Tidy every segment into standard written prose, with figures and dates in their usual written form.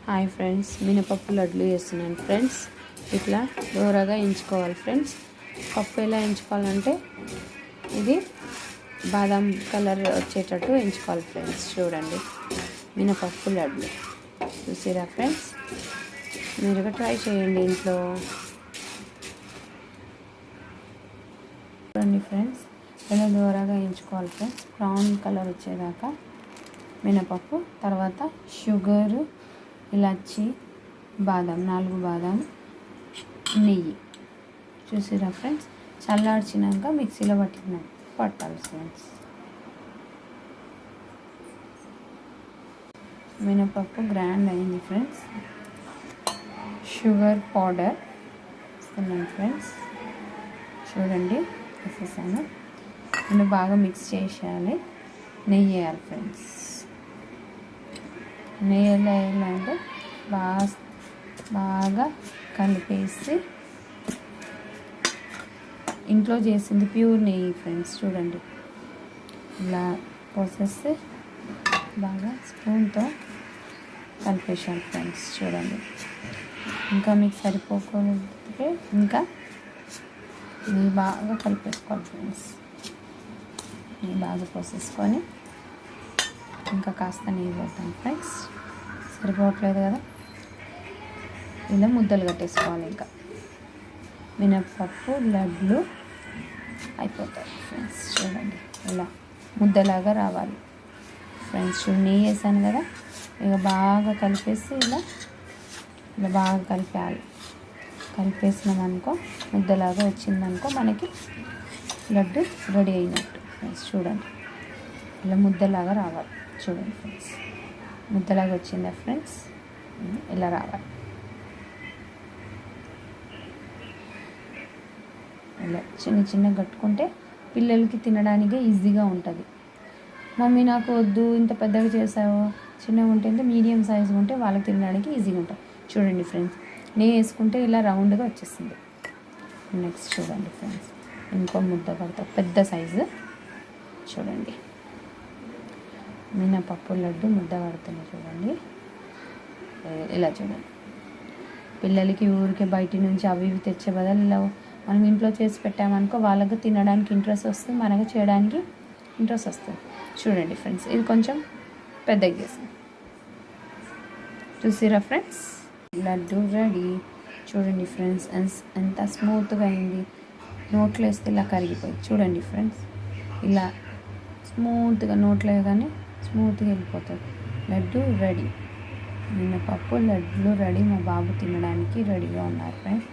Hi friends, మినపప్పు లడ్లు చేస్తున్నాను ఫ్రెండ్స్. ఇట్లా దూరగా ఎంచుకోవాలి ఫ్రెండ్స్. పప్పు ఎలా ఎంచుకోవాలంటే ఇది బాదం కలర్ వచ్చేటట్టు ఎంచుకోవాలి ఫ్రెండ్స్. చూడండి, మినపప్పు లడ్లు చూసిరా ఫ్రెండ్స్. మీరుగా ట్రై చేయండి ఇంట్లో. చూడండి ఫ్రెండ్స్, ఎలా దూరగా ఎంచుకోవాలి ఫ్రెండ్స్. బ్రౌన్ కలర్ వచ్చేదాకా మినపప్పు, తర్వాత షుగరు, ఇలాచి, బాదం 4 బాదం, నెయ్యి. చూసిరా ఫ్రెండ్స్. చల్లార్చినాక మిక్సీలో పట్టాలి ఫ్రెండ్స్. మినపప్పు గ్రైండ్ అయింది ఫ్రెండ్స్. షుగర్ పౌడర్ ఇస్తున్నాను ఫ్రెండ్స్. చూడండి, వేసేసాను. నేను బాగా మిక్స్ చేసేయాలి. నెయ్యి వేయాలి ఫ్రెండ్స్. నెయ్యి వేయాలంటే బాగా కలిపేసి, ఇంట్లో చేసింది ప్యూర్ నెయ్యి ఫ్రెండ్స్. చూడండి, ఇలా పోసేస్తే బాగా స్పూన్తో కలిపేసాను ఫ్రెండ్స్. చూడండి, ఇంకా మీకు సరిపోకపోతే ఇంకా ఇది బాగా కలిపేసుకోవాలి ఫ్రెండ్స్. ఇది బాగా పోసేసుకొని ఇంకా కాస్త నెయ్యి పోతాం ఫ్రెండ్స్. సరిపోవట్లేదు కదా, ఇలా ముద్దలు కట్టేసుకోవాలి. ఇంకా మినప్పప్పు లడ్లు అయిపోతాయి ఫ్రెండ్స్. చూడండి, ఇలా ముద్దలాగా రావాలి ఫ్రెండ్స్. నెయ్యి వేసాను కదా, ఇక బాగా కలిపేసి ఇలా బాగా కలిపేయాలి. కలిపేసినామనుకో, ముద్దలాగా వచ్చిందనుకో మనకి లడ్డు రెడీ అయినట్టు ఫ్రెండ్స్. చూడండి, ఇలా ముద్దలాగా రావాలి. చూడండి ఫ్రెండ్స్, ముద్దలాగా వచ్చిందా ఫ్రెండ్స్. ఇలా రావాలి. ఇలా చిన్న కట్టుకుంటే పిల్లలకి తినడానికి ఈజీగా ఉంటుంది. మమ్మీ నాకు వద్దు, ఇంత పెద్దగా చేసావు, చిన్నగా ఉంటే మీడియం సైజు ఉంటే వాళ్ళకి తినడానికి ఈజీగా ఉంటుంది. చూడండి ఫ్రెండ్స్, నెయ్యి వేసుకుంటే ఇలా రౌండ్గా వచ్చేస్తుంది. నెక్స్ట్ చూడండి ఫ్రెండ్స్, ఇంకో ముద్ద కడతా పెద్ద సైజు. చూడండి, మినపప్పు లడ్డు ముద్ద కడుతుంది. చూడండి, ఇలా చూడండి. పిల్లలకి ఊరికే బయట నుంచి అవి ఇవి తెచ్చే బదులు ఇలా మనం ఇంట్లో చేసి పెట్టామనుకో వాళ్ళకి తినడానికి ఇంట్రెస్ట్ వస్తుంది, మనకి చేయడానికి ఇంట్రెస్ట్ వస్తుంది. చూడండి ఫ్రెండ్స్, ఇది కొంచెం పెద్దగా చేసాం. చూసిరా ఫ్రెండ్స్, లడ్డు రెడీ. చూడండి ఫ్రెండ్స్, ఎంత స్మూత్గా అయింది. నోట్లో వేస్తే ఇలా కరిగిపోయింది. చూడండి ఫ్రెండ్స్, ఇలా స్మూత్గా నోట్లో కానీ స్మూత్గా వెళ్ళిపోతుంది. లడ్డు రెడీ. మినపప్పు లడ్లు రెడీ. మా బాబు తినడానికి రెడీగా ఉన్నారు ఫ్రెండ్స్.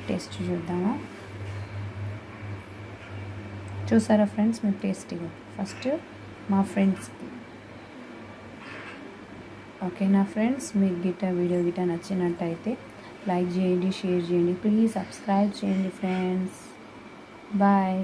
టేస్ట్ చూద్దామా. చూసారా ఫ్రెండ్స్, మీరు టేస్టీగా. ఫస్ట్ మా ఫ్రెండ్స్కి ఓకేనా ఫ్రెండ్స్. మీకు వీడియో నచ్చినట్టయితే లైక్ చేయండి, షేర్ చేయండి, ప్లీజ్ సబ్స్క్రైబ్ చేయండి ఫ్రెండ్స్. బాయ్.